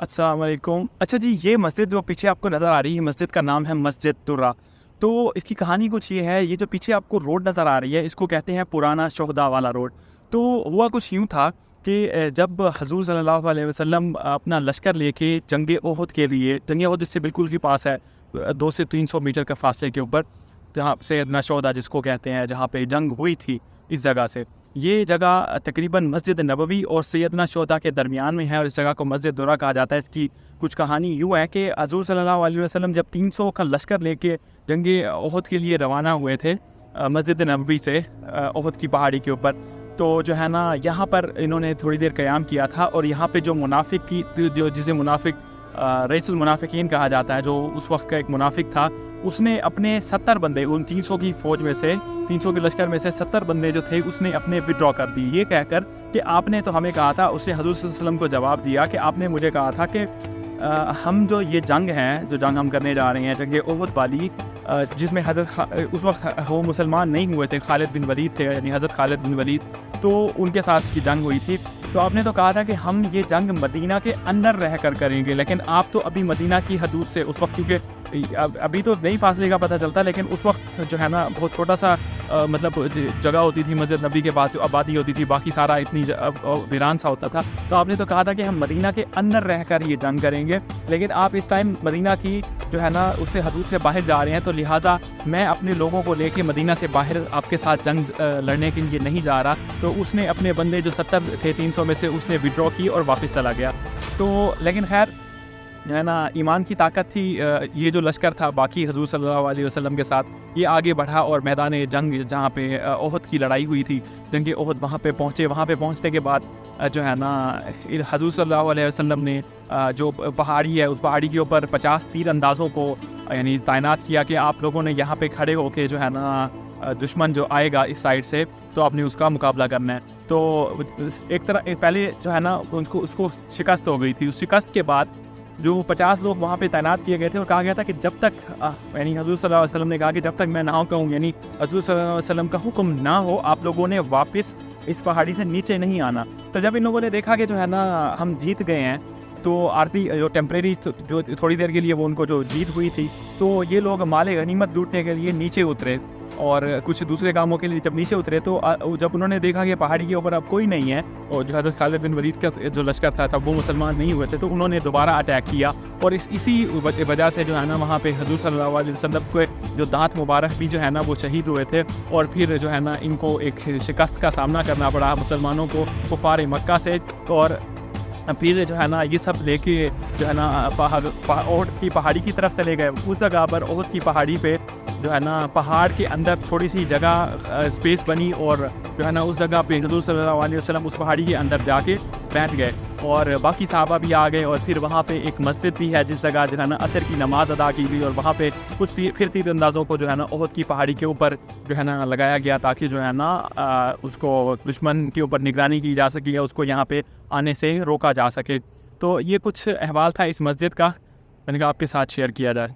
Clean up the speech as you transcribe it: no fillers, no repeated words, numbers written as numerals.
अस्सलाम वालेकुम। अच्छा जी, ये मस्जिद जो पीछे आपको नज़र आ रही है, मस्जिद का नाम है मस्जिद दुर्रा। तो इसकी कहानी कुछ ये है, ये जो पीछे आपको रोड नज़र आ रही है, इसको कहते हैं पुराना शोहदा वाला रोड। तो हुआ कुछ यूँ था कि जब हज़ूर सल्लल्लाहु अलैहि वसल्लम अपना लश्कर लेके जंग ओहद के लिए, जंग ओहद इससे बिल्कुल ही पास है, 2 से 300 मीटर के फासले के ऊपर, जहाँ सैयदना शोहदा जिसको कहते हैं, जहाँ पे जंग हुई थी, इस जगह से। ये जगह तकरीबन मस्जिद नबवी और सैयदना शोहदा के दरमियान में है और इस जगह को मस्जिद दुर्रा कहा जाता है। इसकी कुछ कहानी यूँ है कि हज़ूर सल्लल्लाहु अलैहि वसल्लम जब 300 का लश्कर लेके जंग ओहद के लिए रवाना हुए थे मस्जिद नबवी से ओहद की पहाड़ी के ऊपर, तो जो है ना, यहाँ पर इन्होंने थोड़ी देर क़याम किया था और यहाँ पे जो मुनाफिक की जो जिसे मुनाफिक रईसुल मुनाफिकीन कहा जाता है, जो उस वक्त का एक मुनाफिक था, उसने अपने 70 बंदे, उन 300 की फ़ौज में से, 300 के लश्कर में से 70 बंदे जो थे, उसने अपने विड्रॉ कर दिए, ये कहकर कि आपने तो हमें कहा था। उससे हज़ूर सल्लल्लाहु अलैहि वसल्लम को जवाब दिया कि आपने मुझे कहा था कि हम जो ये जंग हैं, जो जंग हम करने जा रहे हैं, जंग ओहद वाली, जिसमें उस वक्त वो मुसलमान नहीं हुए थे, खालिद बिन वलीद थे, यानी हज़रत खालिद बिन वलीद, तो उनके साथ की जंग हुई थी। तो आपने तो कहा था कि हम ये जंग मदीना के अंदर रह कर करेंगे, लेकिन आप तो अभी मदीना की हदूद से, उस वक्त क्योंकि अभी तो नहीं फासले का पता चलता, लेकिन उस वक्त जो है ना, बहुत छोटा सा मतलब जगह होती थी मस्जिद नबी के पास, जो आबादी होती थी, बाकी सारा इतनी वीरान सा होता था। तो आपने तो कहा था कि हम मदीना के अंदर रह कर ये जंग करेंगे, लेकिन आप इस टाइम मदीना की जो है ना, उससे हदूद से बाहर जा रहे हैं, तो लिहाजा मैं अपने लोगों को लेके मदीना से बाहर आपके साथ जंग लड़ने के लिए नहीं जा रहा। तो उसने अपने बंदे जो 70 थे 300 में से, उसने विड्रॉ की और वापस चला गया। तो लेकिन खैर जो है ना, ईमान की ताकत थी, ये जो लश्कर था बाकी हज़ूर सल्लल्लाहु अलैहि वसल्लम के साथ, ये आगे बढ़ा और मैदान जंग, जहाँ पे ओहद की लड़ाई हुई थी, जंग ओहद, वहाँ पे पहुँचे। वहाँ पे पहुँचने के बाद जो है ना, हज़ूर सल्लल्लाहु अलैहि वसल्लम ने जो पहाड़ी है, उस पहाड़ी के ऊपर 50 तीर अंदाज़ों को यानी तैनात किया कि आप लोगों ने यहाँ पे खड़े होके जो है ना, दुश्मन जो आएगा इस साइड से, तो आपने उसका मुकाबला करना है। तो एक तरह पहले जो है ना, उसको शिकस्त हो गई थी। उस शिकस्त के बाद जो 50 लोग वहाँ पे तैनात किए गए थे, और कहा गया था कि जब तक यानी हज़ूर सल्लल्लाहु अलैहि वसल्लम ने कहा कि जब तक मैं ना कहूँ, यानी हज़ूर सल्लल्लाहु अलैहि वसल्लम का हुक्म ना हो, आप लोगों ने वापस इस पहाड़ी से नीचे नहीं आना। तो जब इन लोगों ने देखा कि जो है ना, हम जीत गए हैं, तो आरती जो टेम्परेरी जो थोड़ी देर के लिए वो उनको जो जीत हुई थी, तो ये लोग माले गनीमत लूटने के लिए नीचे उतरे और कुछ दूसरे कामों के लिए जब नीचे उतरे, तो जब उन्होंने देखा कि पहाड़ी के ऊपर अब कोई नहीं है, और जो हज़रत खालिद बिन वलीद का जो लश्कर था तब वो मुसलमान नहीं हुए थे, तो उन्होंने दोबारा अटैक किया। और इसी वजह से जो है ना, वहाँ पे हज़ूर सल्लल्लाहु अलैहि वसल्लम के जो दांत मुबारक भी जो है ना, वो शहीद हुए थे। और फिर जो है ना, इनको एक शिकस्त का सामना करना पड़ा मुसलमानों को, कुफार मक्का से। और फिर जो है ना, ये सब लेके जो है ना, ओहद की पहाड़ी की तरफ चले गए। उस जगह पर ओहद की पहाड़ी पे जो है ना, पहाड़ के अंदर थोड़ी सी जगह स्पेस बनी, और जो है ना, उस जगह पे हज़ूर सल्लल्लाहु अलैहि वसल्लम उस पहाड़ी के अंदर जाके बैठ गए, और बाकी सहाबा भी आ गए। और फिर वहाँ पे एक मस्जिद भी है, जिस जगह जो है ना, असर की नमाज़ अदा की गई, और वहाँ पे कुछ फिर तीर अंदाज़ों को जो है ना, ओहद की पहाड़ी के ऊपर जो है ना, लगाया गया, ताकि जो है ना, उसको दुश्मन के ऊपर निगरानी की जा सके या उसको यहाँ पे आने से रोका जा सके। तो ये कुछ अहवाल था इस मस्जिद का, मैंने कहा आपके साथ शेयर किया जाए।